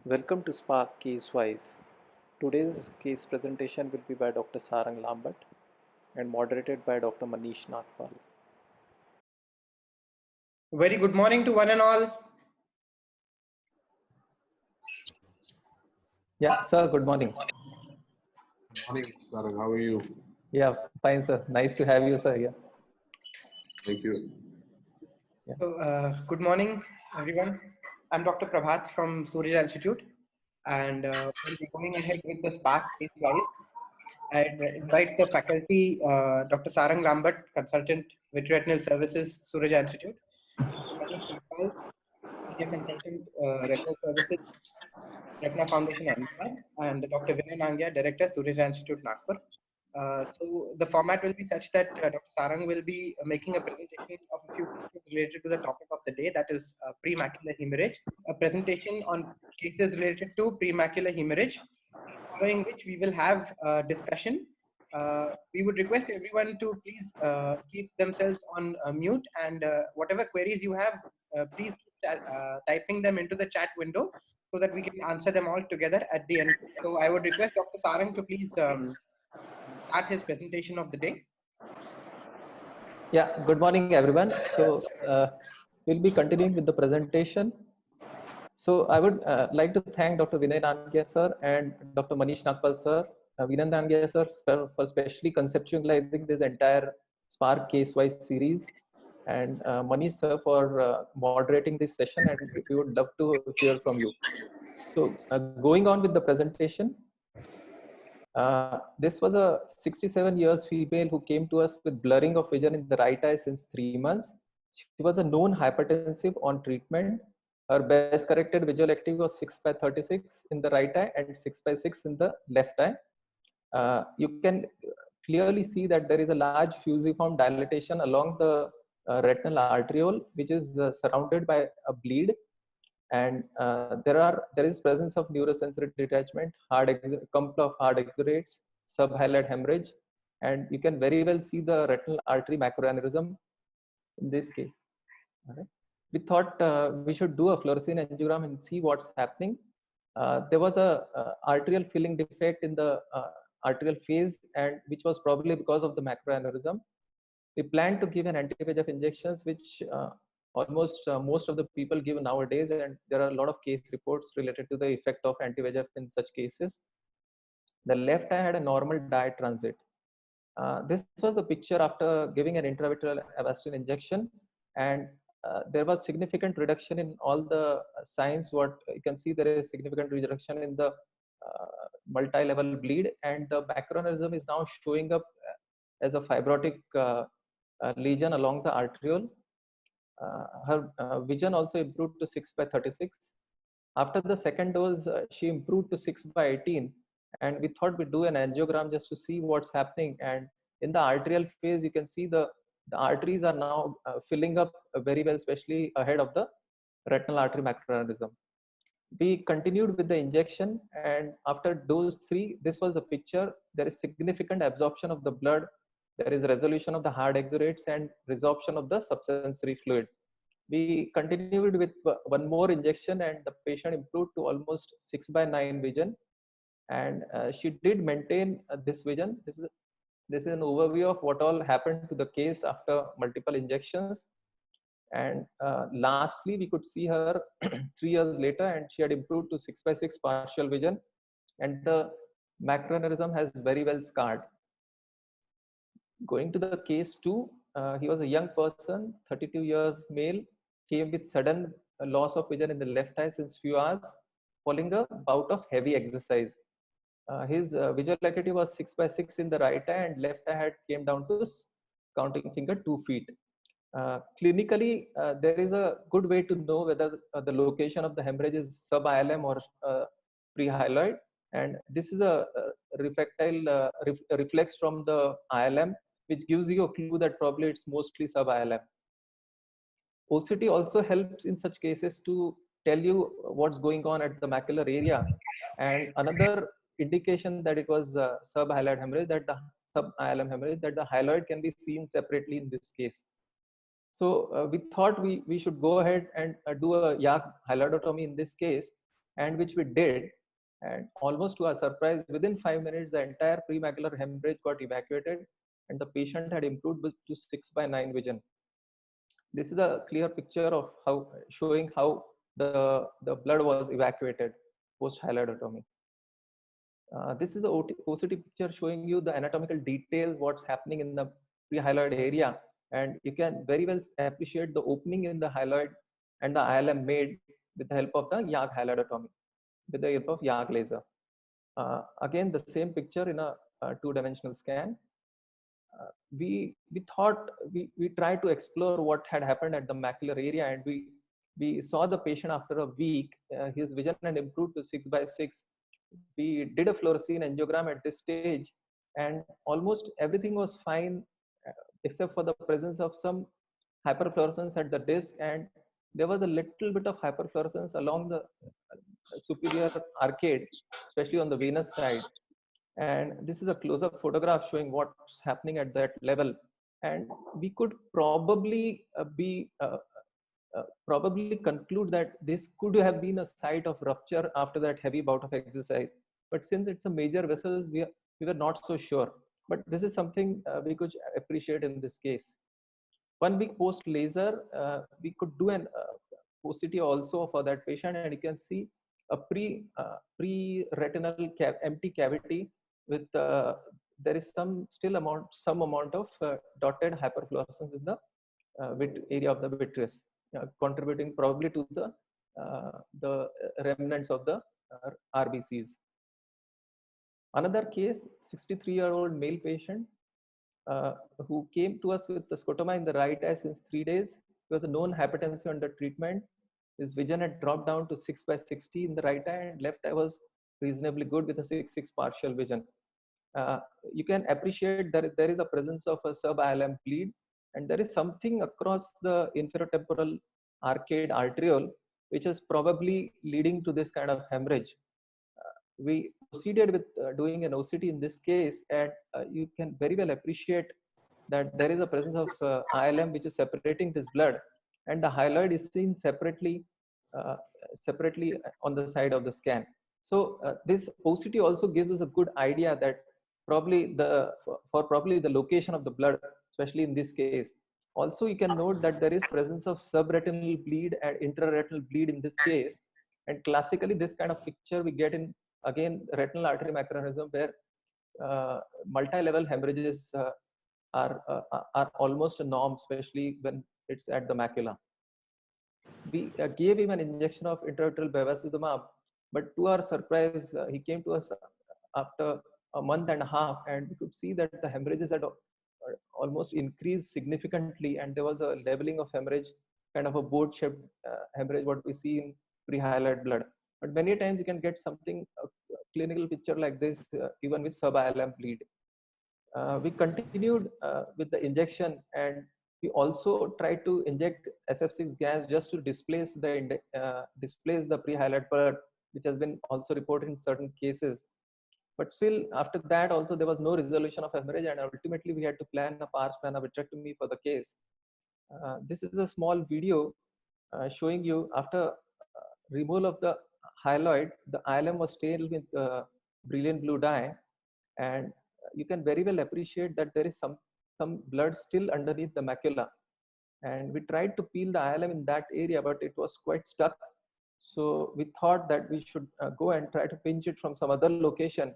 Welcome to Spark Case-Wise. Today's case presentation will be by Dr. Sarang Lambat and moderated by Dr. Manish Nagpal. Very good morning to one and all. Yeah, sir, good morning. Morning, Sarang. How are you? Yeah, fine, sir. Nice to have you, sir. Yeah. Thank you. Good morning, everyone. I'm Dr. Prabhat from Surya Institute, and we'll be going ahead with the Spark case-wise. I'd invite the faculty, Dr. Sarang Lambat, Consultant, Vitreoretinal Services, Surya Institute, Dr. Manish Nagpal, Senior Consultant, Retinal Services, Retina Foundation, Ahmedabad, and Dr. Vinay Nangia, Director, Surya Institute, Nagpur. So the format will be such that Dr. Sarang will be making a presentation of a few cases related to the topic of the day, that is premacular hemorrhage, a presentation on cases related to premacular hemorrhage, following which we will have a discussion. We would request everyone to please keep themselves on mute, and whatever queries you have, please keep typing them into the chat window so that we can answer them all together at the end. So I would request Dr. Sarang to please start his presentation of the day. Yeah, good morning, everyone. So we'll be continuing with the presentation. So I would like to thank Dr. Vinay Nangia, sir, and Dr. Manish Nagpal, sir, Vinay Nangia, sir, for specially conceptualizing this entire Spark case-wise series, and Manish, sir, for moderating this session, and we would love to hear from you. So going on with the presentation, this was a 67 years female who came to us with blurring of vision in the right eye since 3 months. She was a known hypertensive on treatment. Her best corrected visual activity was 6 by 36 in the right eye and 6 by 6 in the left eye. You can clearly see that there is a large fusiform dilatation along the retinal arteriole, which is surrounded by a bleed, and there is presence of neurosensory detachment, couple of hard exudates, subhilar hemorrhage, and you can very well see the retinal artery macroaneurysm in this case. All right. We thought we should do a fluorescein angiogram and see what's happening. There was a arterial filling defect in the arterial phase, and which was probably because of the macroaneurysm. We plan to give an anti-VEGF injections, which almost most of the people give nowadays, and there are a lot of case reports related to the effect of anti-VEGF in such cases. The left eye had a normal dye transit. This was the picture after giving an intravitreal Avastin injection, and there was significant reduction in all the signs. What you can see, there is significant reduction in the multi-level bleed, and the macroaneurysm is now showing up as a fibrotic lesion along the arteriole. Her vision also improved to 6 by 36. After the second dose, she improved to 6 by 18, and we thought we'd do an angiogram just to see what's happening. And in the arterial phase, you can see the arteries are now filling up very well, especially ahead of the retinal artery macroaneurysm. We continued with the injection, and after dose 3, this was the picture. There is significant absorption of the blood, there is resolution of the hard exudates and resorption of the subsensory fluid. We continued with one more injection, and the patient improved to almost 6 by 9 vision, and she did maintain this vision. This is an overview of what all happened to the case after multiple injections. And lastly, we could see her 3 years later, and she had improved to 6 by 6 partial vision, and the macroaneurysm has very well scarred. Going to the case 2, he was a young person, 32 years male, came with sudden loss of vision in the left eye since few hours following a bout of heavy exercise. His visual acuity was 6 by 6 in the right eye, and left eye had came down to counting finger 2 feet. Clinically, there is a good way to know whether the location of the hemorrhage is sub-ILM or pre-hyaloid, and this is a refractile reflex from the ILM, which gives you a clue that probably it's mostly sub-ILM. OCT also helps in such cases to tell you what's going on at the macular area, and another indication that it was sub-hyaloid hemorrhage, that the sub-ILM hemorrhage, that the hyaloid can be seen separately in this case. So we thought we should go ahead and do a YAG hyaloidotomy in this case. and which we did. And almost to our surprise, within 5 minutes, the entire premacular hemorrhage got evacuated, and the patient had improved to 6/9 vision. This is a clear picture of how showing how the blood was evacuated post hyaloidotomy. This is a OCT picture showing you the anatomical details, what's happening in the prehyaloid area, and you can very well appreciate the opening in the hyaloid and the ILM made with the help of the YAG hyaloidotomy, with the help of YAG laser. Again, the same picture in a two-dimensional scan. We thought we tried to explore what had happened at the macular area, and we saw the patient after a week. His vision had improved to 6/6. We did a fluorescein angiogram at this stage, and almost everything was fine, except for the presence of some hyperfluorescence at the disc, and there was a little bit of hyperfluorescence along the superior arcade, especially on the venous side. And this is a close-up photograph showing what's happening at that level. And we could probably conclude that this could have been a site of rupture after that heavy bout of exercise. But since it's a major vessel, we were not so sure. But this is something we could appreciate in this case. 1 week post laser, we could do an OCT also for that patient, and you can see a pre-retinal empty cavity with there is some amount of dotted hyperfluorescence in the area of the vitreous, contributing probably to the remnants of the RBCs. Another case, 63-year-old male patient who came to us with the scotoma in the right eye since 3 days. He was a known hypertensive under treatment. His vision had dropped down to 6/60 in the right eye, and left eye was reasonably good with a 6/6 partial vision. You can appreciate that there is a presence of a sub-ILM bleed, and there is something across the inferotemporal arcade arteriole, which is probably leading to this kind of hemorrhage. We proceeded with doing an OCT in this case, and you can very well appreciate that there is a presence of ILM which is separating this blood, and the hyaloid is seen separately on the side of the scan. So this OCT also gives us a good idea that probably the location of the blood, especially in this case. Also, you can note that there is presence of subretinal bleed and intraretinal bleed in this case, and classically this kind of picture we get in, again, retinal artery macroaneurysm, where multi-level hemorrhages are almost a norm, especially when it's at the macula. We gave him an injection of intravitreal bevacizumab, but to our surprise, he came to us after a month and a half, and we could see that the hemorrhages had almost increased significantly, and there was a leveling of hemorrhage, kind of a boat-shaped hemorrhage, what we see in pre-hyaloid blood. But many times you can get something, a clinical picture like this, even with sub-ILM bleed. We continued with the injection, and we also tried to inject SF6 gas just to displace the pre-hyaloid blood, which has been also reported in certain cases. But still, after that, also there was no resolution of hemorrhage, and ultimately we had to plan a pars plana vitrectomy for the case. This is a small video showing you after removal of the hyaloid, the ILM was stained with brilliant blue dye, and you can very well appreciate that there is some blood still underneath the macula. And we tried to peel the ILM in that area, but it was quite stuck. So we thought that we should go and try to pinch it from some other location.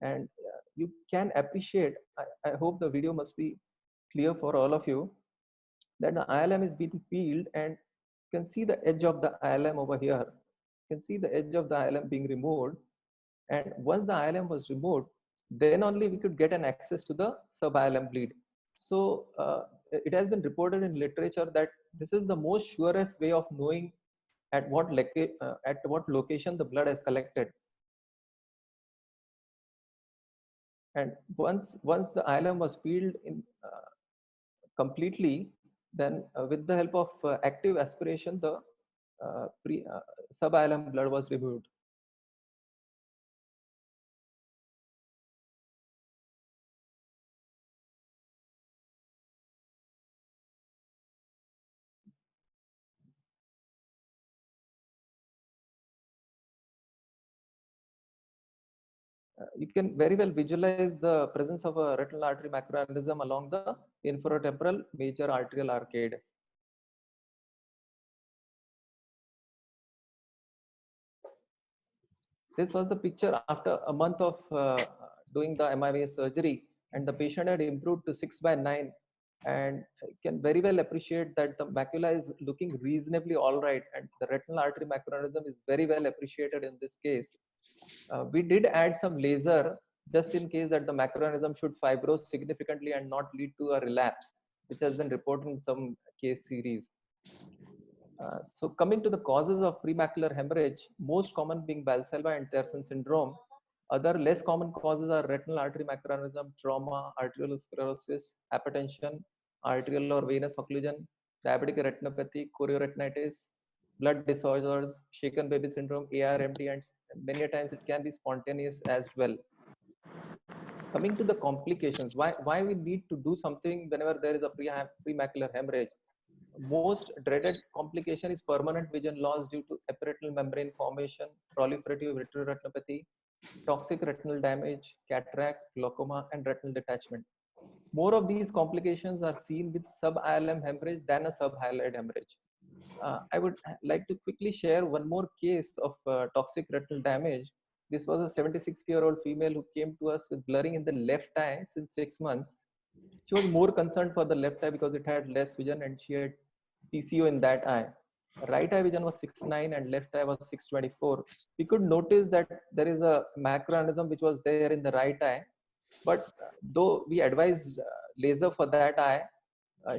And you can appreciate, I hope the video must be clear for all of you, that the ILM is being peeled, and you can see the edge of the ILM over here. You can see the edge of the ILM being removed. And once the ILM was removed, then only we could get an access to the sub-ILM bleed. So it has been reported in literature that this is the most surest way of knowing at what location the blood has collected. And once the ILM was peeled in completely, then with the help of active aspiration, the sub-ILM blood was removed. you can very well visualize the presence of a retinal artery macroaneurysm along the inferotemporal major arterial arcade. This was the picture after a month of doing the MIA surgery, and the patient had improved to 6/9, and you can very well appreciate that the macula is looking reasonably all right, and the retinal artery macroaneurysm is very well appreciated in this case. We did add some laser just in case that the macroaneurysm should fibrose significantly and not lead to a relapse, which has been reported in some case series. So coming to the causes of premacular hemorrhage, most common being Valsalva and Terson syndrome. Other less common causes are retinal artery macroaneurysm, trauma, arteriolosclerosis, hypertension, arterial or venous occlusion, diabetic retinopathy, chorioretinitis, blood disorders, shaken baby syndrome, ARMD, and many times it can be spontaneous as well. Coming to the complications, why we need to do something whenever there is a premacular hemorrhage? Most dreaded complication is permanent vision loss due to epiretinal membrane formation, proliferative vitreoretinopathy, toxic retinal damage, cataract, glaucoma, and retinal detachment. More of these complications are seen with sub-ILM hemorrhage than a subhyaloid hemorrhage. I would like to quickly share one more case of toxic retinal damage. This was a 76-year-old female who came to us with blurring in the left eye since 6 months. She was more concerned for the left eye because it had less vision and she had PCO in that eye. Right eye vision was 6/9 and left eye was 6/24. We could notice that there is a macroaneurysm which was there in the right eye, but though we advised laser for that eye,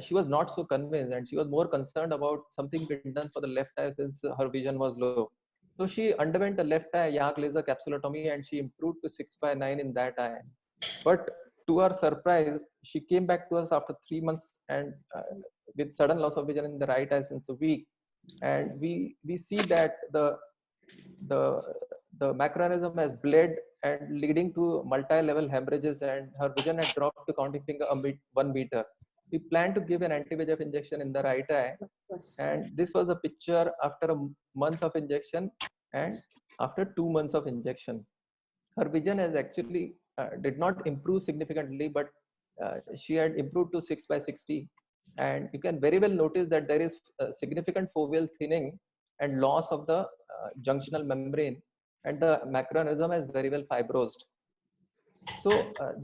she was not so convinced and she was more concerned about something being done for the left eye since her vision was low. So she underwent a left eye YAG laser capsulotomy and she improved to 6/9 in that eye. But to our surprise, she came back to us after 3 months and with sudden loss of vision in the right eye since a week. And we see that the the macroaneurysm has bled and leading to multi-level hemorrhages, and her vision had dropped to counting finger 1 meter. We plan to give an anti-VEGF injection in the right eye, and this was a picture after a month of injection and after 2 months of injection. Her vision has actually did not improve significantly, but she had improved to 6/60. And you can very well notice that there is significant foveal thinning and loss of the junctional membrane, and the macroaneurysm is very well fibrosed. So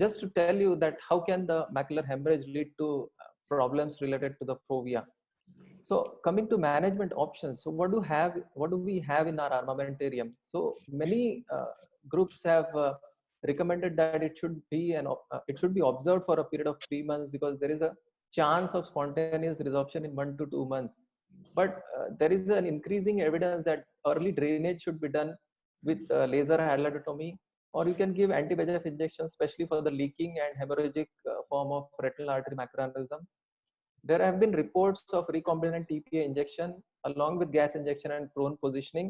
just to tell you that how can the macular hemorrhage lead to problems related to the fovea. So coming to management options, so what do we have in our armamentarium? So many groups have recommended that it should be observed for a period of 3 months because there is a chance of spontaneous resorption in 1 to 2 months. But there is an increasing evidence that early drainage should be done with laser hyalotomy, or you can give anti-VEGF injections, especially for the leaking and hemorrhagic form of retinal artery macroaneurysm. There have been reports of recombinant TPA injection along with gas injection and prone positioning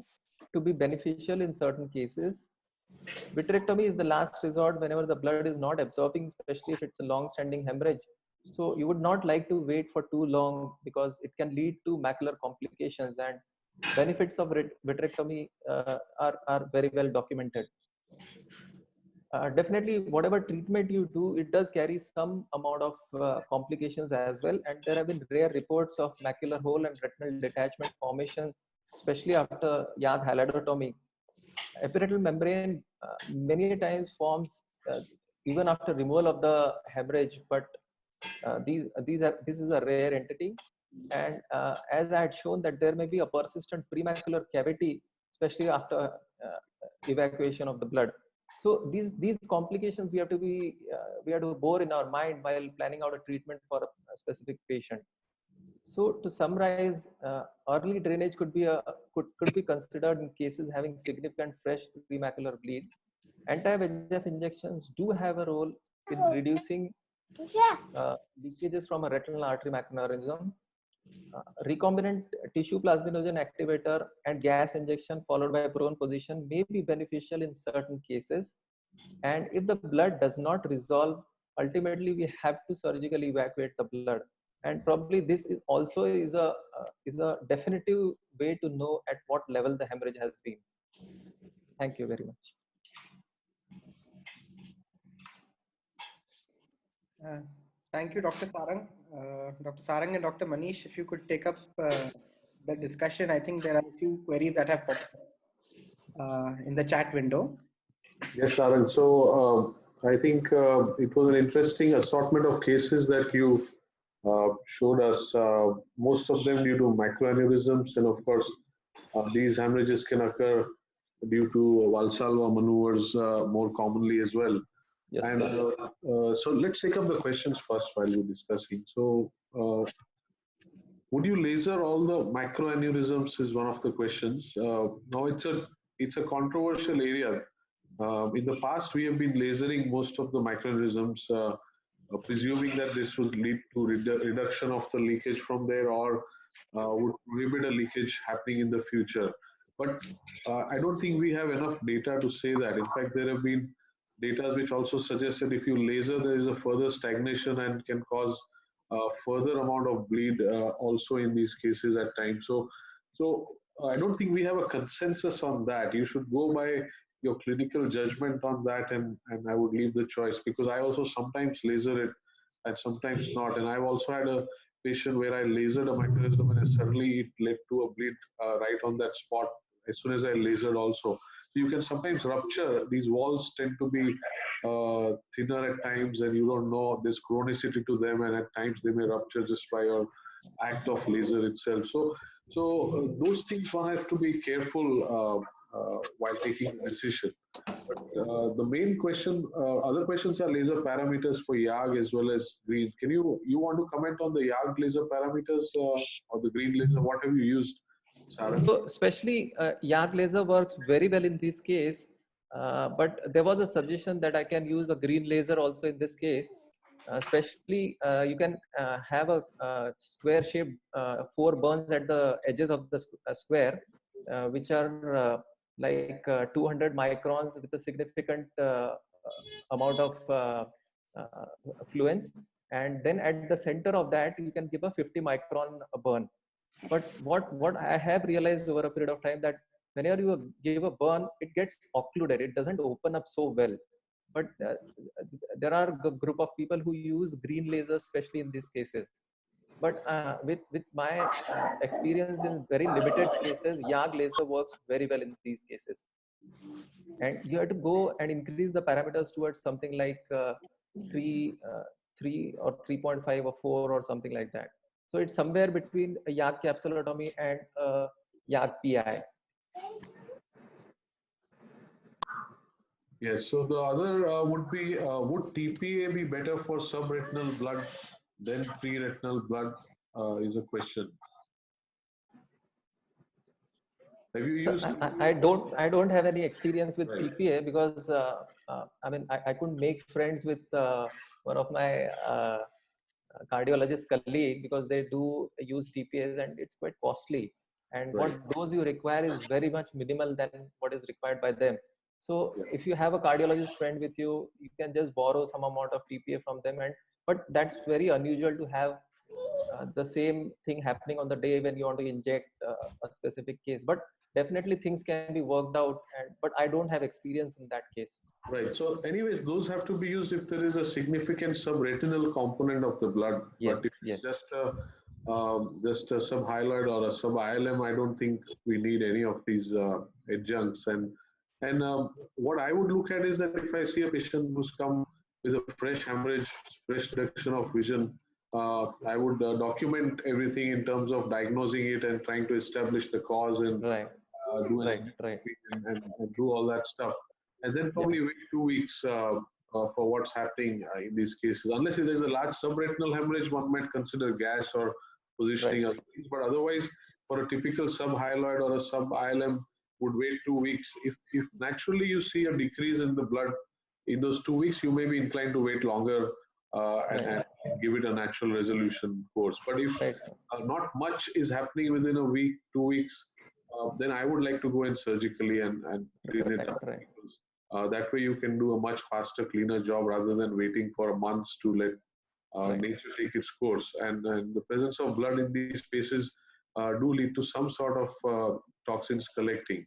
to be beneficial in certain cases. Vitrectomy is the last resort whenever the blood is not absorbing, especially if it's a long-standing hemorrhage. So you would not like to wait for too long because it can lead to macular complications, and benefits of vitrectomy are very well documented. Definitely, whatever treatment you do, it does carry some amount of complications as well. And there have been rare reports of macular hole and retinal detachment formation, especially after YAG hyalotomy. Epiretinal membrane many times forms even after removal of the hemorrhage, but this is a rare entity. And as I had shown that there may be a persistent premacular cavity, especially after evacuation of the blood. So these complications we have to bore in our mind while planning out a treatment for a specific patient. So to summarize, early drainage could be considered in cases having significant fresh premacular bleed. Anti-VEGF injections do have a role in reducing leakages from a retinal artery macroaneurysm. Recombinant tissue plasminogen activator and gas injection followed by prone position may be beneficial in certain cases. And if the blood does not resolve, ultimately we have to surgically evacuate the blood. And probably this is also is a definitive way to know at what level the hemorrhage has been. Thank you very much. Thank you, Dr. Sarang. Dr. Sarang and Dr. Manish, if you could take up the discussion. I think there are a few queries that have popped up in the chat window. Yes, Sarang. So I think it was an interesting assortment of cases that you showed us. Most of them due to microaneurysms, and of course, these hemorrhages can occur due to Valsalva maneuvers more commonly as well. Yes, And sir. so let's take up the questions first while we're discussing. So, would you laser all the microaneurysms? Is one of the questions. Now, it's a controversial area. In the past, we have been lasering most of the microaneurysms, presuming that this would lead to reduction of the leakage from there, or would prohibit a leakage happening in the future. But I don't think we have enough data to say that. In fact, there have been data which also suggest that if you laser, there is a further stagnation and can cause further amount of bleed also in these cases at times. So I don't think we have a consensus on that. You should go by your clinical judgment on that, and I would leave the choice, because I also sometimes laser it and sometimes not. And I've also had a patient where I lasered a mechanism and suddenly it led to a bleed right on that spot as soon as I lasered also. So you can sometimes rupture. These walls tend to be thinner at times, and you don't know there's chronicity to them, and at times they may rupture just by your act of laser itself. So those things one has to be careful while taking a decision. But the main question, other questions are laser parameters for YAG as well as green. You want to comment on the YAG laser parameters or the green laser? What have you used, Sarah? So especially YAG laser works very well in this case, but there was a suggestion that I can use a green laser also in this case. Especially you can have a square shaped 4 burns at the edges of the square, which are like 200 microns with a significant amount of uh, fluence. And then at the center of that, you can give a 50 micron burn. But what I have realized over a period of time, that whenever you give a burn, it gets occluded. It doesn't open up so well. But there are a group of people who use green lasers, especially in these cases. But with my experience in very limited cases, YAG laser works very well in these cases. And you have to go and increase the parameters towards something like 3, 3 or 3.5 or 4 or something like that. So it's somewhere between a YAG capsulotomy and YAG PI. Yes. So the other would be would TPA be better for subretinal blood than pre-retinal blood? Is a question. Have you So used? I don't have any experience with Right. TPA, because I mean I couldn't make friends with one of my cardiologist colleague, because they do use TPAs and it's quite costly. And Right. what dose you require is very much minimal than what is required by them. So Yeah. if you have a cardiologist friend with you, you can just borrow some amount of TPA from them. But that's very unusual to have the same thing happening on the day when you want to inject a specific case. But definitely things can be worked out. But I don't have experience in that case. Right. So, anyways, those have to be used if there is a significant subretinal component of the blood. Yes, But if yes. it's just a subhyaloid or a sub-ILM, I don't think we need any of these adjuncts. And what I would look at is that if I see a patient who's come with a fresh hemorrhage, fresh reduction of vision, I would document everything in terms of diagnosing it and trying to establish the cause and Right, do an right, right. and do all that stuff, and then Yeah, probably wait 2 weeks for what's happening in these cases. Unless if there's a large subretinal hemorrhage, one might consider gas or positioning right. of things. But otherwise, for a typical subhyaloid or a sub-ILM, would wait 2 weeks. If naturally you see a decrease in the blood in those 2 weeks, you may be inclined to wait longer and give it a natural resolution course. But if Right, not much is happening within a week, 2 weeks, then I would like to go in surgically and clean it right, up, right. because that way you can do a much faster, cleaner job rather than waiting for months to let Right. nature take its course. And the presence of blood in these spaces do lead to some sort of toxins collecting.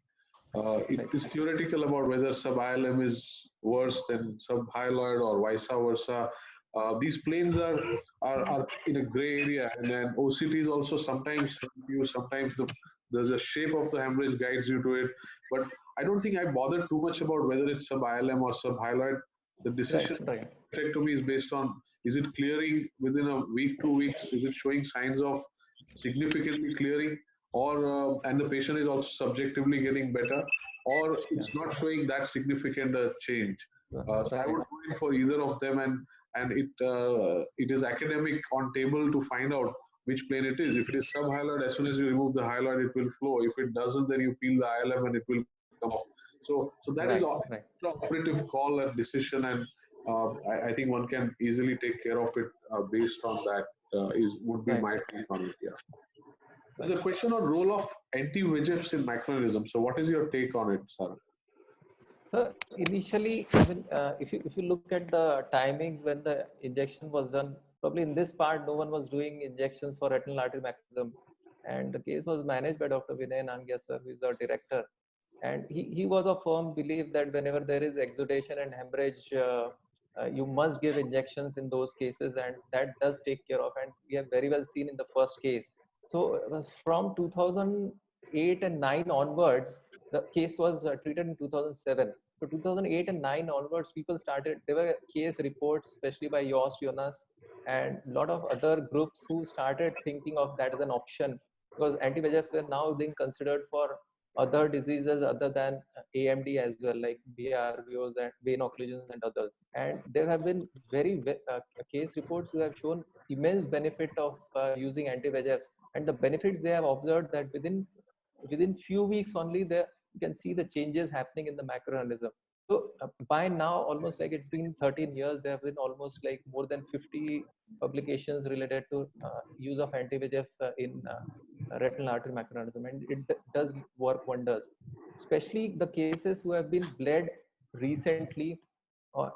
It is theoretical about whether sub-ILM is worse than sub-hyaloid or vice versa. These planes are in a gray area, and then OCTs also sometimes help you, sometimes there's a shape of the hemorrhage guides you to it. But I don't think I bother too much about whether it's sub-ILM or sub-hyaloid. The decision Right. hysterectomy is based on, is it clearing within a week, 2 weeks? Is it showing signs of significantly clearing? Or and the patient is also subjectively getting better, or it's not showing that significant change. So I would go in for either of them, and it is academic on table to find out which plane it is. If it is subhyaloid, as soon as you remove the hyaloid, it will flow. If it doesn't, then you peel the ILM and it will come off. So that is an operative call and decision, and I think one can easily take care of it based on that. Would be my take on it. Yeah. There's a question on role of anti-VEGFs in macroaneurysm. So what is your take on it, Sarang? So initially, I mean, if you look at the timings when the injection was done, probably in this part, no one was doing injections for retinal artery macrosome, and the case was managed by Dr. Vinay Nangia sir, who is the director, and he was of firm belief that whenever there is exudation and hemorrhage, you must give injections in those cases, and that does take care of. And we have very well seen in the first case. So from 2008 and 9 onwards, the case was treated in 2007. So 2008 and 9 onwards, people started, there were case reports, especially by Jost Jonas and a lot of other groups who started thinking of that as an option, because anti-VEGFs were now being considered for other diseases other than AMD as well, like BRVOs and vein occlusions and others. And there have been very case reports who have shown immense benefit of using anti-VEGFs, and the benefits they have observed that within few weeks only, there you can see the changes happening in the macroaneurysm. So by now, almost like it's been 13 years, there have been almost like more than 50 publications related to use of anti-VEGF in retinal artery macroaneurysm, and it does work wonders. Especially the cases who have been bled recently,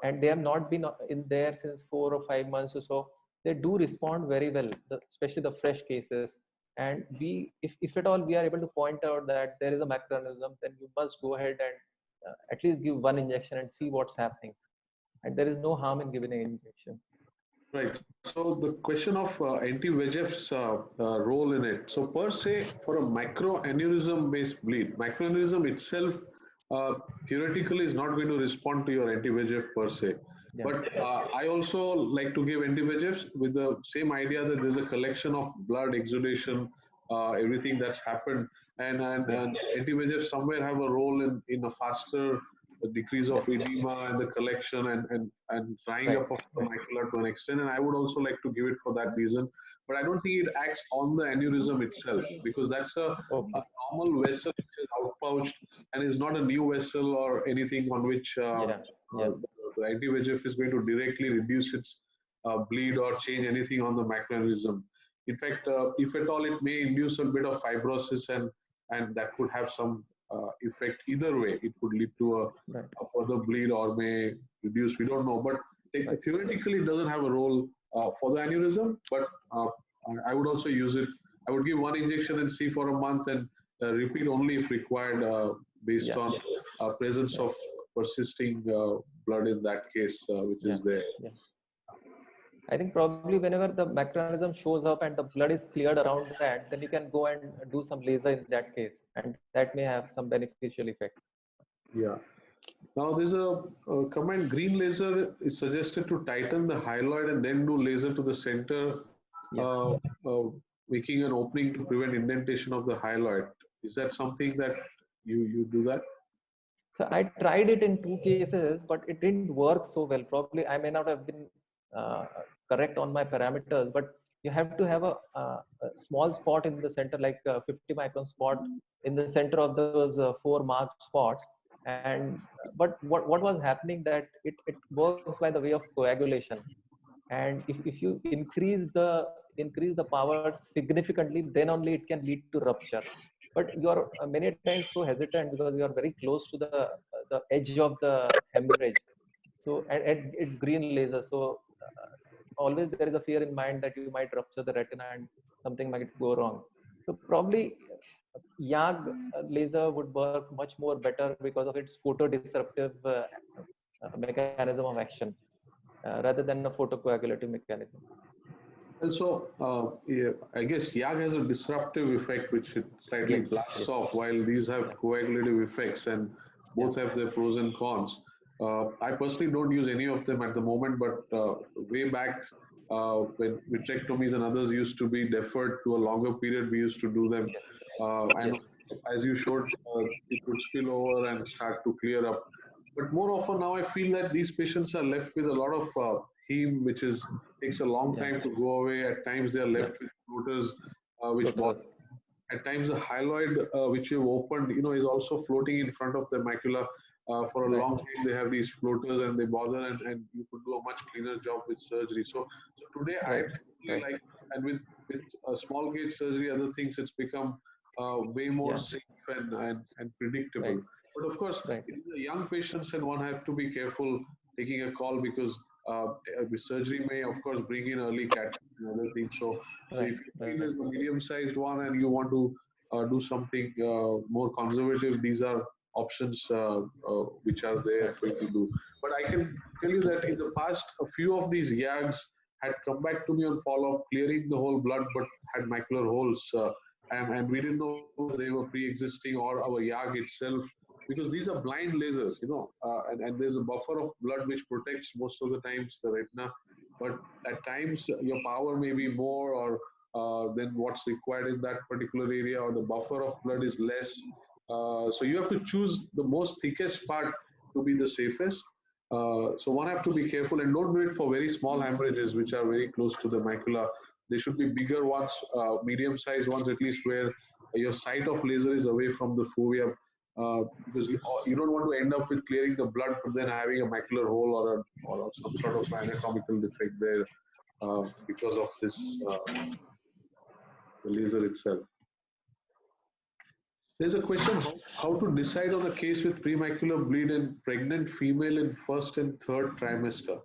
and they have not been in there since 4 or 5 months or so, they do respond very well, especially the fresh cases. And if at all we are able to point out that there is a macroaneurysm, then you must go ahead and at least give one injection and see what's happening. And there is no harm in giving an injection. Right. So the question of anti-VEGF's role in it. So per se, for a macroaneurysm-based bleed, macroaneurysm itself theoretically is not going to respond to your anti-VEGF per se. Yeah. But I also like to give anti-VEGFs with the same idea that there's a collection of blood, exudation, everything that's happened, and anti-VEGF somewhere have a role in a faster decrease of edema and the collection and drying up of the macula to an extent. And I would also like to give it for that reason. But I don't think it acts on the aneurysm itself, because that's a normal vessel which is outpouched and is not a new vessel or anything on which the anti-VEGF is going to directly reduce its bleed or change anything on the macroaneurysm. In fact, if at all, it may induce a bit of fibrosis, and that could have some effect either way. It could lead to a further bleed or may reduce, we don't know. But theoretically, it doesn't have a role for the aneurysm, but I would also use it. I would give one injection and see for a month, and repeat only if required based on presence of persisting blood in that case, which is there. Yeah. I think probably whenever the macroaneurysm shows up and the blood is cleared around that, then you can go and do some laser in that case, and that may have some beneficial effect. Yeah. Now there's a comment, green laser is suggested to tighten the hyaloid and then do laser to the center, making an opening to prevent indentation of the hyaloid. Is that something that you do that? So I tried it in 2 cases, but it didn't work so well. Probably I may not have been correct on my parameters, but you have to have a small spot in the center, like a 50 micron spot in the center of those 4 marked spots. And but what was happening, that it works by the way of coagulation, and if you increase the power significantly, then only it can lead to rupture. But you are many times so hesitant because you are very close to the edge of the hemorrhage. So and it's green laser, so always there is a fear in mind that you might rupture the retina and something might go wrong. So probably YAG laser would work much more better because of its photodisruptive mechanism of action. rather than a photocoagulative mechanism. And so, yeah, I guess YAG has a disruptive effect, which it slightly Yes, blasts yes, off, while these have yeah, coagulative effects, and yeah, both have their pros and cons. I personally don't use any of them at the moment, but way back when vitrectomies and others used to be deferred to a longer period, we used to do them. yes, And yes, as you showed, it would spill over and start to clear up. But more often now, I feel that these patients are left with a lot of heme, which is takes a long yeah, time to go away. At times, they are yeah, left with floaters, which bother. floaters, At times, the hyaloid, which you've opened, is also floating in front of the macula. For a right, long time, they have these floaters and they bother, and you could do a much cleaner job with surgery. So today, I right, personally right, like, and with small gauge surgery, other things, it's become way more yeah, safe and predictable. right, But of course, right, it is the young patients, and one have to be careful taking a call because surgery may, of course, bring in early cataract and other things. So right, if you right, feel is a medium-sized one and you want to do something more conservative, these are options which are there right, for you to do. But I can tell you that in the past, a few of these YAGs had come back to me on follow-up, clearing the whole blood, but had macular holes. And we didn't know whether they were pre-existing or our YAG itself, because these are blind lasers, and there's a buffer of blood which protects most of the times the retina. But at times your power may be more or than what's required in that particular area, or the buffer of blood is less. So you have to choose the most thickest part to be the safest. So one have to be careful and don't do it for very small hemorrhages which are very close to the macula. They should be bigger ones, medium-sized ones at least, where your site of laser is away from the fovea, because you don't want to end up with clearing the blood but then having a macular hole or some sort of anatomical defect there because of this the laser itself. There's a question how to decide on a case with premacular bleed in pregnant female in first and third trimester.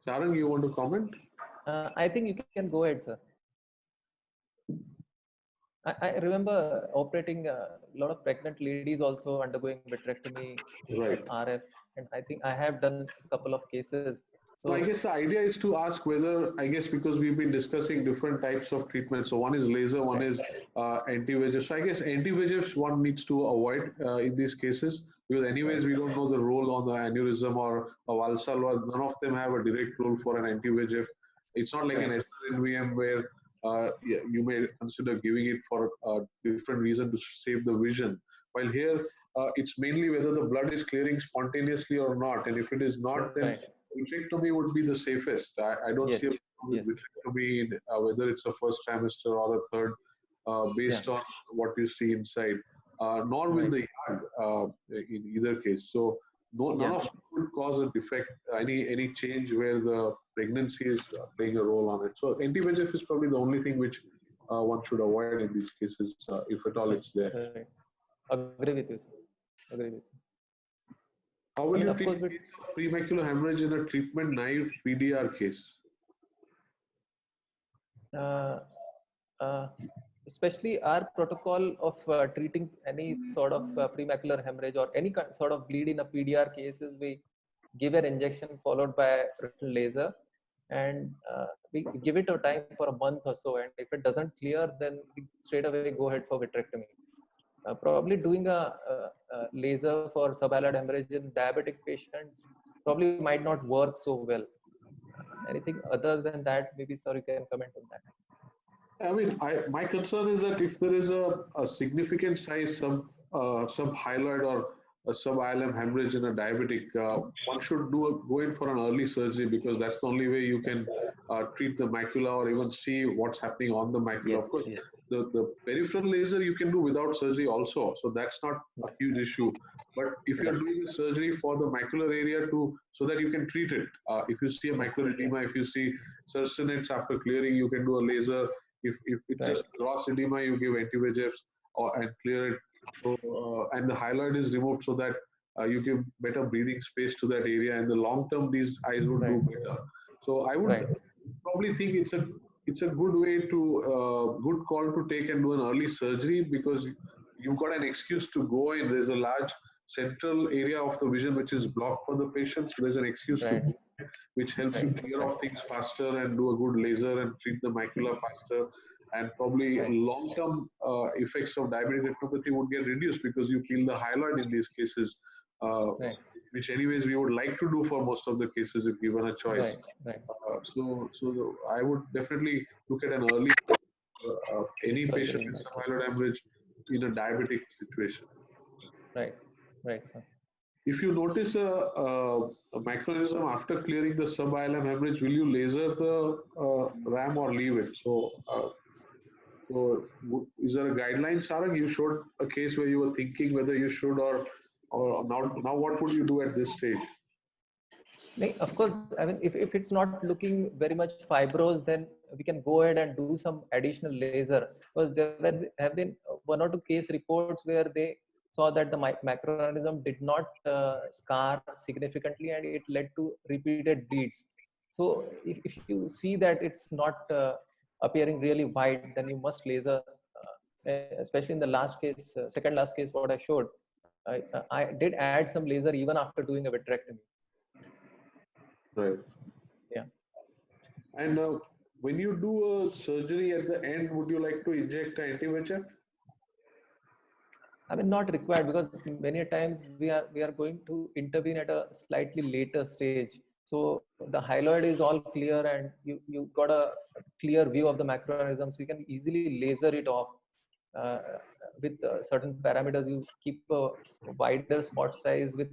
Sarang, you want to comment? I think you can go ahead, sir. I remember operating a lot of pregnant ladies also undergoing vitrectomy Right. and RF, and I think I have done a couple of cases. So I So guess the idea is to ask whether, I guess because we've been discussing different types of treatment. So one is laser, one is anti-VEGF. So I guess anti-VEGF one needs to avoid in these cases, because anyways we don't know the role on the aneurysm or a Valsalva. None of them have a direct role for an anti-VEGF. It's not like an SRNVM where you may consider giving it for a different reason to save the vision. While here, it's mainly whether the blood is clearing spontaneously or not. And if it is not, then right, vitrectomy would be the safest. I don't yes, see a problem yes, with vitrectomy, whether it's a first trimester or a third, yeah, based on what you see inside, nor with right, the YAG in either case. So none yeah, of it would cause a defect, any change where the pregnancy is playing a role on it. So anti-VEGF is probably the only thing which one should avoid in these cases, if at all it's there. right. Agree with you, sir. Agree with you. How I will mean, you of treat course, but premacular hemorrhage in a treatment-naive PDR case? uh, uh, especially our protocol of treating any sort of premacular hemorrhage or any sort of bleed in a PDR cases, we give an injection followed by retinal laser, and we give it a time for a month or so. And if it doesn't clear, then we straight away go ahead for vitrectomy. Probably doing a laser for subhyaloid hemorrhage in diabetic patients probably might not work so well. Anything other than that, maybe sir, you can comment on that. I mean, my concern is that if there is a significant size subhyaloid or a sub-ILM hemorrhage in a diabetic, one should go in for an early surgery, because that's the only way you can treat the macula or even see what's happening on the macula. Yes, Of course, yes, the peripheral laser you can do without surgery also, so that's not a huge issue. But if you're right, doing a surgery for the macular area so that you can treat it, if you see a yeah, macular edema, if you see sursinates after clearing, you can do a laser. If it's right, just gross edema, you give anti-VEGFs and clear it. So and the hyaloid is removed so that you give better breathing space to that area. And the long term, these eyes would right, do better. So I would right, probably think it's a good way to good call to take and do an early surgery, because you've got an excuse to go in. There's a large central area of the vision which is blocked for the patient. So there's an excuse to Right. go in, which helps you clear off things faster and do a good laser and treat the macula faster. And probably Right. long-term effects of diabetic retinopathy would get reduced because you peel the hyaloid in these cases, Right. which anyways we would like to do for most of the cases if given a choice. Right. I would definitely look at an early any patient Surgery. with subhyaloid hemorrhage in a diabetic situation. Right. Right. If you notice a microaneurysm after clearing the subialam hemorrhage, will you laser the RAM or leave it? So is there a guideline, Sarang? You showed a case where you were thinking whether you should or now what would you do at this stage? Of course, I mean, if it's not looking very much fibrous, then we can go ahead and do some additional laser. Because there have been one or two case reports where they saw that the macroaneurysm did not scar significantly and it led to repeated bleeds. So if you see that it's not appearing really wide, then you must laser, especially in the last case, second last case, what I showed. I did add some laser even after doing a vitrectomy. Right. Yeah. And when you do a surgery at the end, would you like to inject anti-VEGF? I mean, not required, because many times we are going to intervene at a slightly later stage. So the hyaloid is all clear and you got a clear view of the macroaneurysm, so you can easily laser it off. With certain parameters, you keep a wider spot size with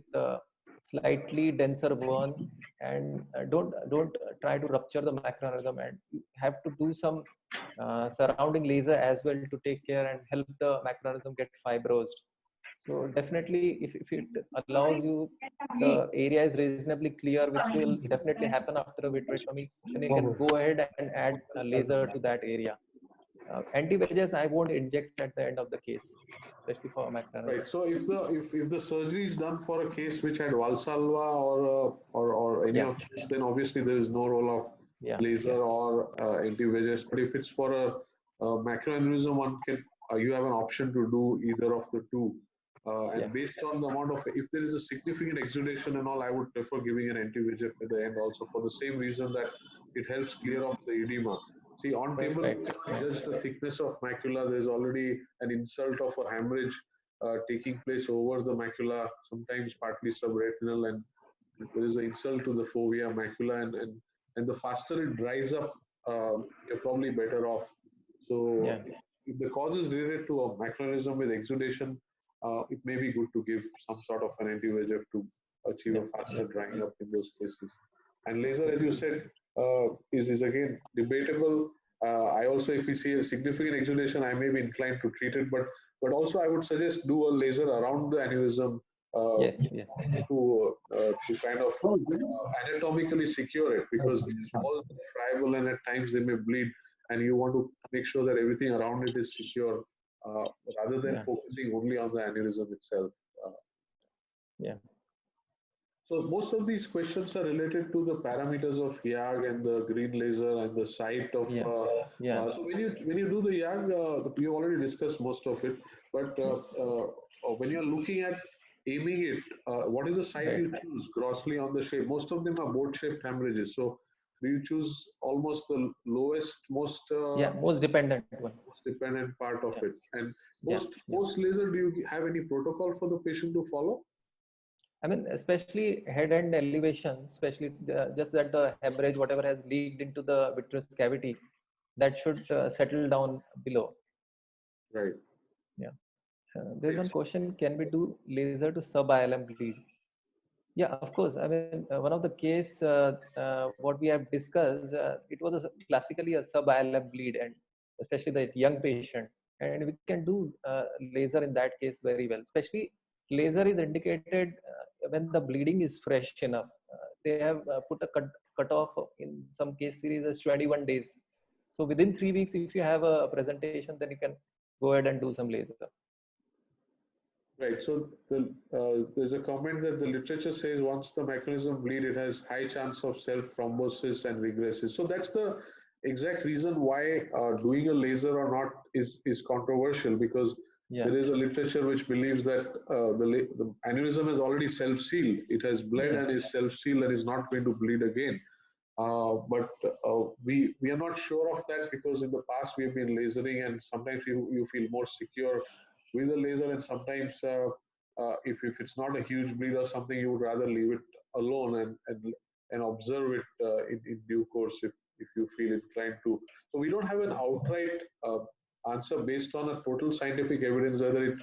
slightly denser burn, and don't try to rupture the macroaneurysm, and you have to do some surrounding laser as well to take care and help the macroaneurysm get fibrosed. So definitely, if it allows you, the area is reasonably clear, which will definitely happen after a vitrectomy, then you can go ahead and add a laser to that area. Anti-VEGFs, I won't inject at the end of the case, especially for macroaneurysm. Right. So if the surgery is done for a case which had Valsalva or any of this, then obviously there is no role of laser or anti-VEGFs. But if it's for a macroaneurysm, one can you have an option to do either of the two. And based on the amount of, if there is a significant exudation and all, I would prefer giving an anti-VEGF at the end also, for the same reason that it helps clear off the edema. See, on table, judge the thickness of macula. There's already an insult of a hemorrhage taking place over the macula, sometimes partly subretinal, and there is an insult to the fovea macula, and the faster it dries up, you're probably better off. So if the cause is related to a macroaneurysm with exudation, it may be good to give some sort of an anti-VEGF to achieve a faster drying up in those cases. And laser, as you said, is again debatable. I also, if we see a significant exudation, I may be inclined to treat it, but also I would suggest do a laser around the aneurysm to kind of anatomically secure it, because these walls are friable and at times they may bleed, and you want to make sure that everything around it is secure rather than focusing only on the aneurysm itself. So most of these questions are related to the parameters of YAG and the green laser and the site of. So when you do the YAG, we already discussed most of it. But when you're looking at aiming it, what is the site you choose grossly on the shape? Most of them are boat-shaped hemorrhages. So do you choose almost the lowest, most dependent one. Most dependent part of it? And post laser, do you have any protocol for the patient to follow? I mean, especially head end elevation, especially just that the hemorrhage, whatever has leaked into the vitreous cavity, that should settle down below. Right. Yeah. There's one question: can we do laser to sub-ILM bleed? Yeah, of course. I mean, one of the case what we have discussed, it was classically a sub-ILM bleed, and especially the young patient, and we can do laser in that case very well. Especially laser is indicated when the bleeding is fresh enough. They have put a cutoff in some case series as 21 days. So within 3 weeks, if you have a presentation, then you can go ahead and do some laser. Right. So there's a comment that the literature says once the mechanism bleed, it has high chance of self-thrombosis and regresses. So that's the exact reason why doing a laser or not is controversial, because There is a literature which believes that the aneurysm is already self-sealed. It has bled and is self-sealed and is not going to bleed again. But we are not sure of that, because in the past we have been lasering, and sometimes you feel more secure with a laser, and sometimes if it's not a huge bleed or something, you would rather leave it alone and observe it in due course if you feel inclined to. So we don't have an outright answer based on a total scientific evidence whether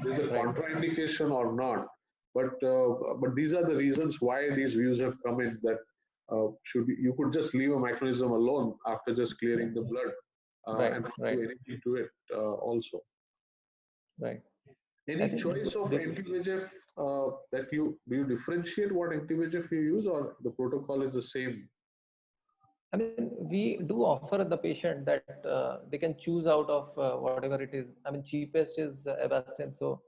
there's a contraindication or not. But these are the reasons why these views have come in, that you could just leave a mechanism alone after just clearing the blood and not do anything to it also. Right. Any choice of anti-VEGF that do you differentiate what anti-VEGF you use, or the protocol is the same? I mean, we do offer the patient that they can choose out of whatever it is. I mean, cheapest is Avastin. So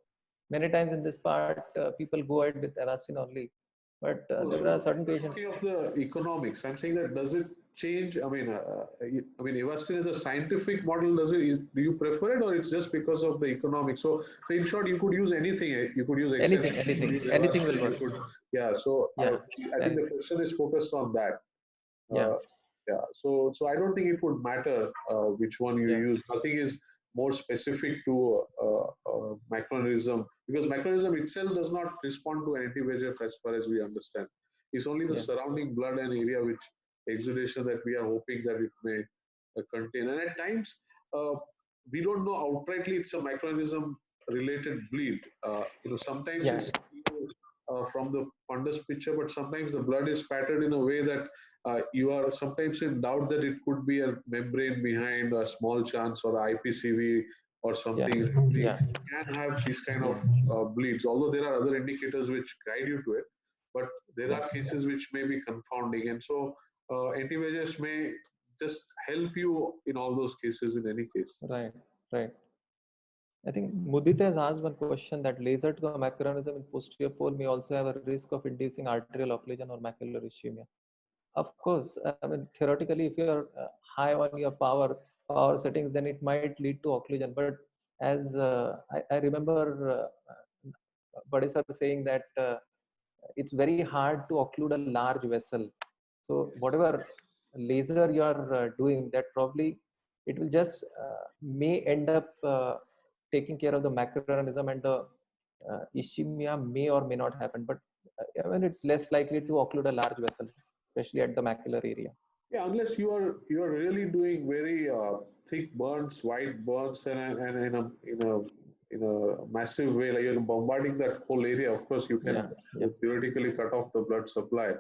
many times in this part, people go ahead with Avastin only. But there are certain patients. Talking of the economics, I'm saying that does it change? I mean, Avastin is a scientific model. Do you prefer it, or it's just because of the economics? So in short, you could use anything. You could use anything will work. So I think the question is focused on that. So I don't think it would matter which one you use. Nothing is more specific to macroaneurysm, because macroaneurysm itself does not respond to anti-VEGF as far as we understand. It's only the surrounding blood and area which exudation that we are hoping that it may contain. And at times, we don't know outrightly it's a macroaneurysm related bleed. Sometimes it's from the fundus picture, but sometimes the blood is patterned in a way that you are sometimes in doubt that it could be a membrane behind, a small chance, or IPCV or something. You can have these kind of bleeds, although there are other indicators which guide you to it, but there are cases which may be confounding, and so anti-VEGFs may just help you in all those cases in any case. Right. I think Mudita has asked one question, that laser to a macroaneurysm in posterior pole may also have a risk of inducing arterial occlusion or macular ischemia. Of course, I mean, theoretically, if you're high on your power settings, then it might lead to occlusion. But as I remember Bade sir saying that it's very hard to occlude a large vessel. So whatever laser you are doing, that probably it will just may end up taking care of the macroaneurysm, and the ischemia may or may not happen. But I mean, it's less likely to occlude a large vessel, especially at the macular area. Yeah, unless you are really doing very thick burns, wide burns, and in a massive way, like you're bombarding that whole area. Of course, you can theoretically cut off the blood supply.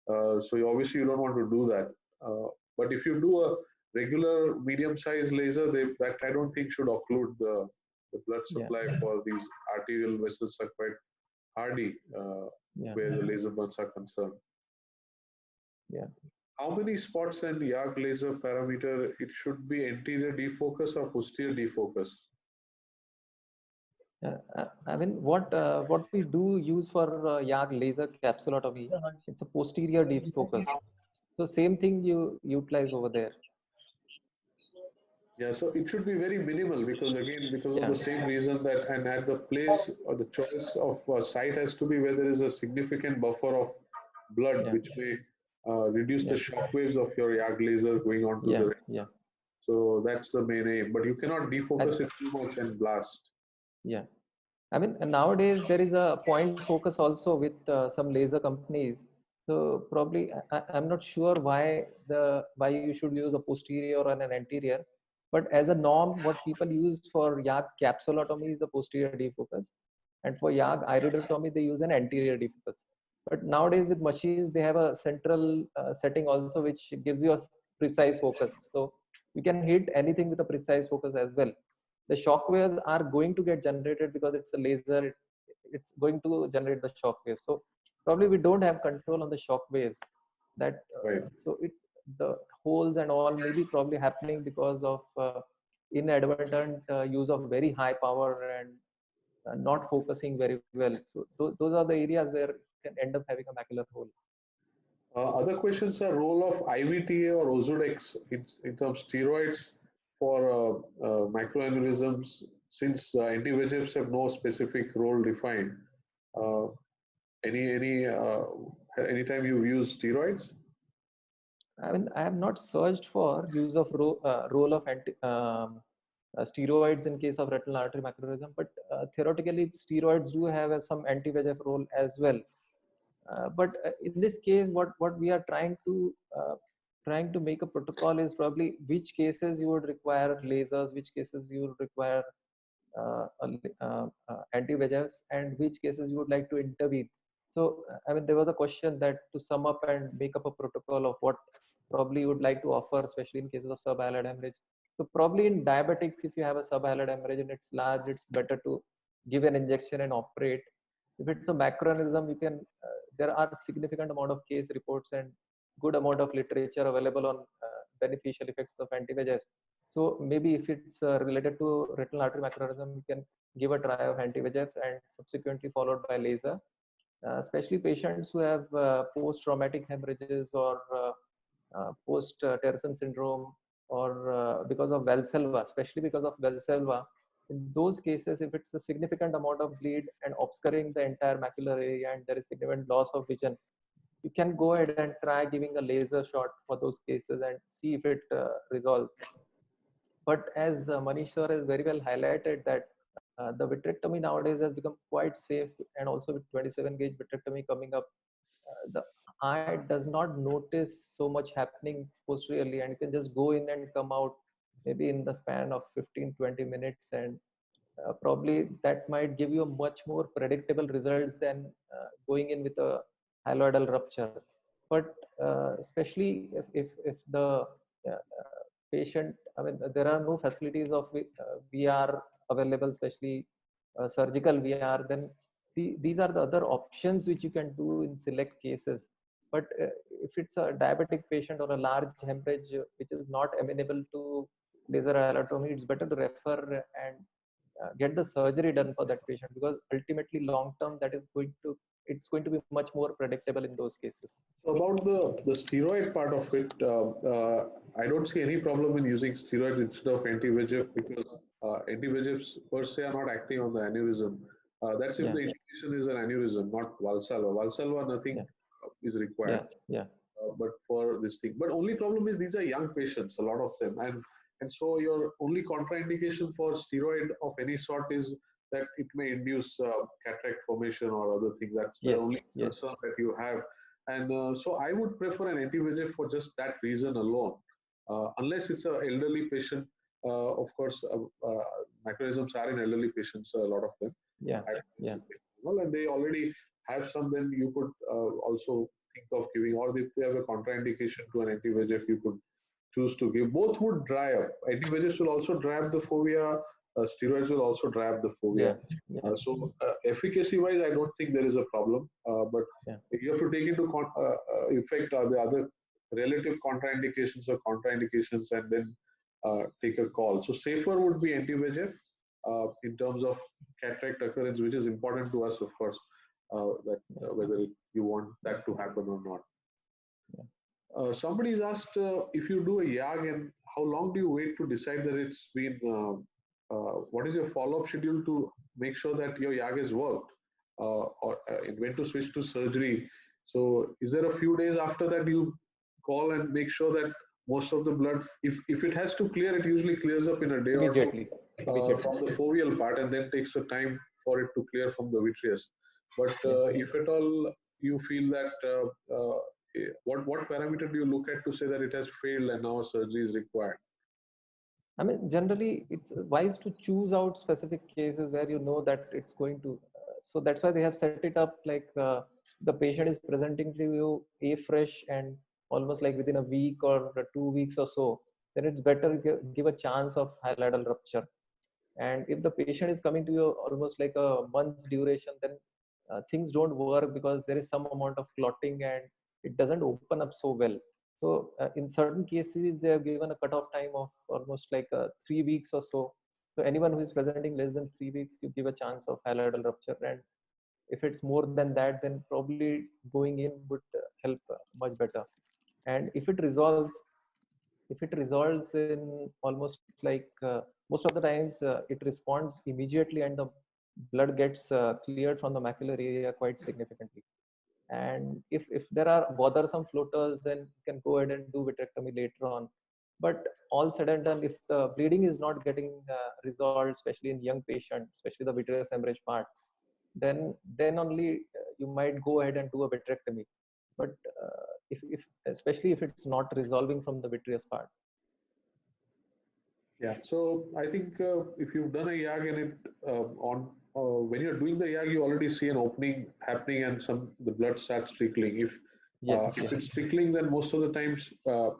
So you don't want to do that. But if you do a regular medium-sized laser, that I don't think should occlude the blood supply for these arterial vessels are quite hardy where the laser burns are concerned. How many spots and YAG laser parameter it should be? Anterior defocus or posterior defocus? I mean, what we do use for YAG laser capsulotomy, it's a posterior defocus. So same thing you utilize over there. Yeah, so it should be very minimal, because of the same reason that, and at the place or the choice of site has to be where there is a significant buffer of blood, which may reduce the shock waves of your YAG laser going on to the So that's the main aim, but you cannot defocus it too much and blast. Yeah, I mean, nowadays there is a point focus also with some laser companies. So probably I'm not sure why you should use a posterior or an anterior, but as a norm, what people use for YAG capsulotomy is a posterior defocus, and for YAG iridotomy they use an anterior defocus. But nowadays with machines, they have a central setting also, which gives you a precise focus. So you can hit anything with a precise focus as well. The shock waves are going to get generated because it's a laser. It's going to generate the shock wave. So probably we don't have control on the shock waves. So the holes and all may be probably happening because of inadvertent use of very high power and not focusing very well. So those are the areas where you can end up having a macular hole. Other questions are role of IVTA or Ozurdex in terms of steroids for microaneurysms, since anti-VEGFs have no specific role defined, uh, anytime you've used steroids? I mean, I have not searched for use of role of steroids in case of retinal artery macroaneurysm, but theoretically, steroids do have some anti-VEGF role as well. But in this case, what we are trying to make a protocol is probably which cases you would require lasers, which cases you would require anti-VEGFs, and which cases you would like to intervene. So, I mean, there was a question that to sum up and make up a protocol of what probably you would like to offer, especially in cases of subhyaloid hemorrhage. So, probably in diabetics, if you have a subhyaloid hemorrhage and it's large, it's better to give an injection and operate. If it's a macroaneurysm, you can. There are significant amount of case reports and good amount of literature available on beneficial effects of anti-VEGF. So maybe if it's related to retinal artery macroaneurysm, you can give a try of anti-VEGF and subsequently followed by laser. Especially patients who have post-traumatic hemorrhages or post-Terson syndrome, or because of Valsalva, especially because of Valsalva. In those cases, if it's a significant amount of bleed and obscuring the entire macular area and there is significant loss of vision, you can go ahead and try giving a laser shot for those cases and see if it resolves. But as Manish sir has very well highlighted that the vitrectomy nowadays has become quite safe, and also with 27 gauge vitrectomy coming up, the eye does not notice so much happening posteriorly, and you can just go in and come out maybe in the span of 15-20 minutes, and probably that might give you a much more predictable results than going in with a hyaloidal rupture. But especially if the patient, I mean, there are no facilities of VR available, especially surgical VR, then these are the other options which you can do in select cases. But if it's a diabetic patient or a large hemorrhage which is not amenable to laser hyalotomy, it's better to refer and get the surgery done for that patient, because ultimately long term it's going to be much more predictable in those cases. So about the steroid part of it, I don't see any problem in using steroids instead of anti-VEGF, because anti-VEGFs per se are not acting on the aneurysm. That's if the indication is an aneurysm, not Valsalva. Valsalva, nothing is required. But for this thing, but only problem is these are young patients, a lot of them, and so your only contraindication for steroid of any sort is that it may induce cataract formation or other things. That's the only concern that you have. And so I would prefer an anti-VEGF for just that reason alone, unless it's an elderly patient. Of course, macroaneurysms are in elderly patients, a lot of them. Well, and they already have some, then you could also think of giving, or if they have a contraindication to an anti-VEGF, you could choose to give. Both would dry up. Anti-VEGFs will also dry up the fovea. Steroids will also dry up the fovea. So efficacy-wise, I don't think there is a problem. But you have to take into effect the other relative contraindications or contraindications, and then take a call. So safer would be anti-VEGF in terms of cataract occurrence, which is important to us, of course, that whether you want that to happen or not. Somebody's asked if you do a YAG, and how long do you wait to decide that it's been, what is your follow-up schedule to make sure that your YAG has worked, or when to switch to surgery? So is there a few days after that you call and make sure that most of the blood, if it has to clear, it usually clears up in a day or two from the foveal part, and then takes a time for it to clear from the vitreous. But if at all you feel that, what parameter do you look at to say that it has failed and now surgery is required? I mean, generally, it's wise to choose out specific cases where you know that it's going to. So that's why they have set it up like the patient is presenting to you afresh and almost like within a week or 2 weeks or so. Then it's better give a chance of hyaloidal rupture. And if the patient is coming to you almost like a month's duration, then things don't work because there is some amount of clotting and it doesn't open up so well. So in certain cases, they have given a cutoff time of almost like 3 weeks or so. So anyone who is presenting less than 3 weeks, you give a chance of hyaloidal rupture. And if it's more than that, then probably going in would help much better. And if it resolves, if it resolves in almost like most of the times it responds immediately and the blood gets cleared from the macular area quite significantly. And if there are bothersome floaters, then you can go ahead and do vitrectomy later on. But all said and done, if the bleeding is not getting resolved, especially in young patients, especially the vitreous hemorrhage part, then only you might go ahead and do a vitrectomy. But if especially if it's not resolving from the vitreous part. Yeah, so I think if you've done a YAG and it on when you're doing the YAG, you already see an opening happening and the blood starts trickling. If it's trickling, then most of the times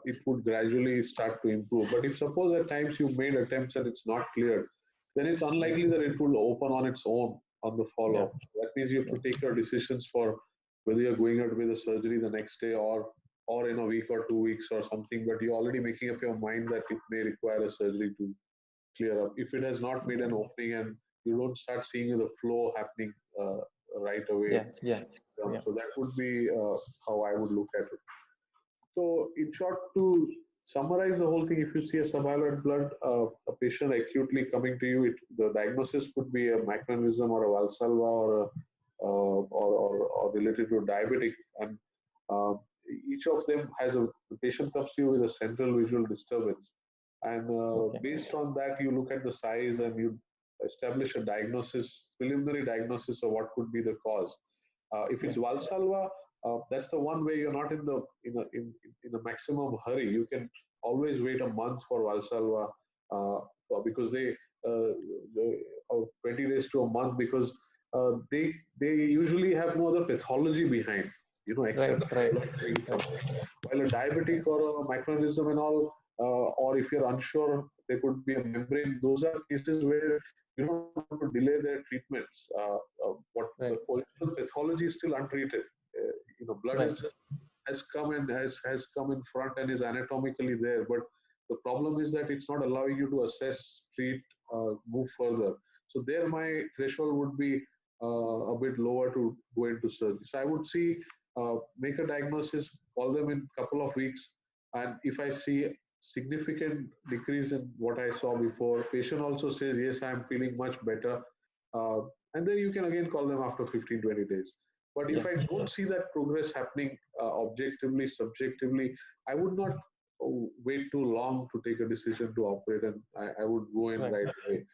it would gradually start to improve. But if suppose at times you've made attempts and it's not cleared, then it's unlikely that it will open on its own on the follow-up. That means you have to take your decisions for whether you're going out with a surgery the next day or in a week or 2 weeks or something, but you're already making up your mind that it may require a surgery to clear up. If it has not made an opening and you don't start seeing the flow happening right away, so that would be how I would look at it. So in short, to summarize the whole thing, if you see a subhyaloid blood, a patient acutely coming to you, the diagnosis could be a macroaneurysm or a Valsalva or related to diabetic, and each of them the patient comes to you with a central visual disturbance, and based on that you look at the size and you establish a preliminary diagnosis of what could be the cause. If it's Valsalva, that's the one where you're not in the maximum hurry. You can always wait a month for Valsalva because they 20 days to a month, because they usually have no other pathology behind, except while a diabetic or a macroaneurysm and all, or if you're unsure there could be a membrane, those are cases where you don't want to delay their treatments. The original pathology is still untreated. Blood has come and has come in front and is anatomically there, but the problem is that it's not allowing you to assess, treat, move further. So there my threshold would be a bit lower to go into surgery. So I would see, make a diagnosis, call them in a couple of weeks, and if I see significant decrease in what I saw before, patient also says, yes, I'm feeling much better, and then you can again call them after 15-20 days. But if I don't see that progress happening objectively, subjectively, I would not wait too long to take a decision to operate, and I would go in right away.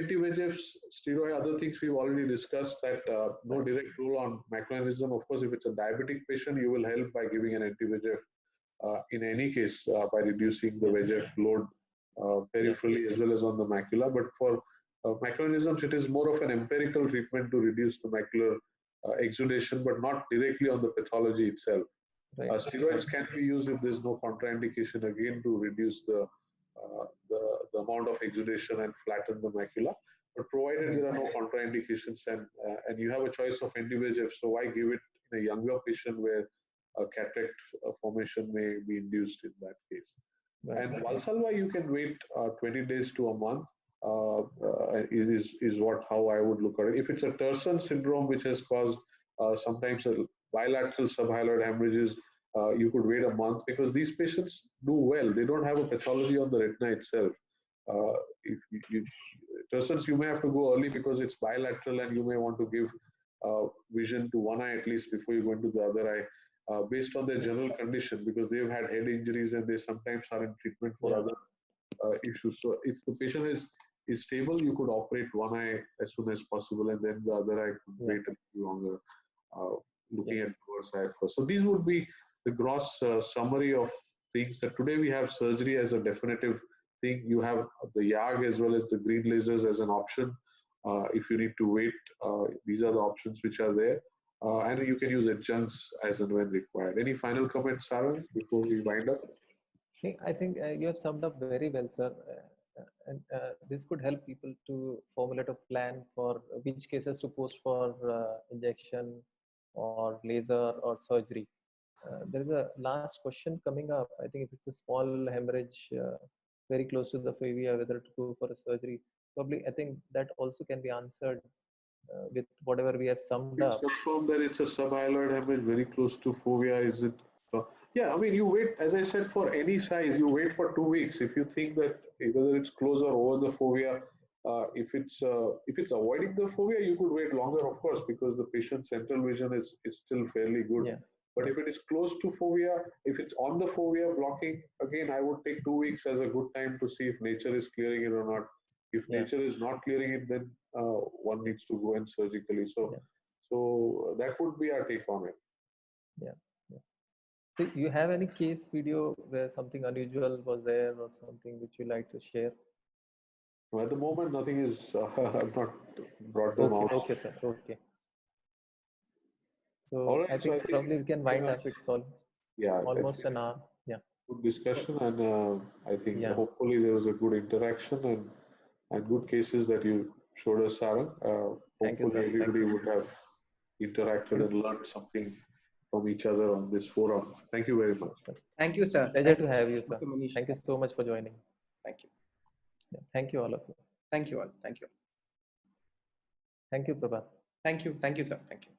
Anti-VEGFs, steroid, other things we've already discussed, that no direct role on macroaneurysm. Of course, if it's a diabetic patient, you will help by giving an anti-VEGF in any case by reducing the VEGF load peripherally as well as on the macula. But for macroaneurysms, it is more of an empirical treatment to reduce the macular exudation, but not directly on the pathology itself. Steroids can be used if there's no contraindication, again, to reduce the amount of exudation and flatten the macula. But provided there are no contraindications and you have a choice of anti-VEGF, so why give it in a younger patient where a cataract formation may be induced in that case. And Valsalva, you can wait 20 days to a month. Is how I would look at it. If it's a Terson syndrome, which has caused sometimes a bilateral subhyaloid hemorrhages, you could wait a month, because these patients do well. They don't have a pathology on the retina itself. Terson's, you may have to go early because it's bilateral, and you may want to give vision to one eye at least before you go into the other eye, based on their general condition, because they've had head injuries and they sometimes are in treatment for other issues. So if the patient is stable, you could operate one eye as soon as possible, and then the other eye could wait a little longer, looking at towards eye first. So these would be the gross summary of things. That today we have surgery as a definitive thing. You have the YAG as well as the green lasers as an option. If you need to wait, these are the options which are there. And you can use adjuncts as and when required. Any final comments, Sarang, before we wind up? I think you have summed up very well, sir. And this could help people to formulate a plan for which cases to post for injection or laser or surgery. There is a last question coming up. I think if it's a small hemorrhage very close to the fovea, whether to go for a surgery, probably I think that also can be answered with whatever we have summed up. Confirm that it's a subhyaloid hemorrhage very close to fovea. Is it? Yeah, I mean, you wait, as I said, for any size, you wait for 2 weeks. If you think that whether it's close or over the fovea, if it's avoiding the fovea, you could wait longer, of course, because the patient's central vision is still fairly good. Yeah. But if it is close to fovea, if it's on the fovea blocking, again, I would take 2 weeks as a good time to see if nature is clearing it or not. If Yeah. nature is not clearing it, then one needs to go in surgically. So, Yeah. so that would be our take on it. Yeah. So you have any case video where something unusual was there or something which you like to share? No, at the moment, nothing is. I've not brought them out. Okay, sir. Okay. So All right, I so think probably we can wind yeah, up. It's all yeah, I almost think an hour. Yeah. good discussion, and I think Yeah. hopefully there was a good interaction and good cases that you showed us, Sarang. Thank you, Hopefully sir. Thank everybody you. would have interacted and learned something from each other on this forum. Thank you very much. Sir. Thank you, sir. Pleasure Thank to you, have you, sir. Dr. Manish. Thank you so much for joining. Thank you. Yeah. Thank you, all of you. Thank you all. Thank you. Thank you, Prabhat. Thank you. Thank you, sir. Thank you.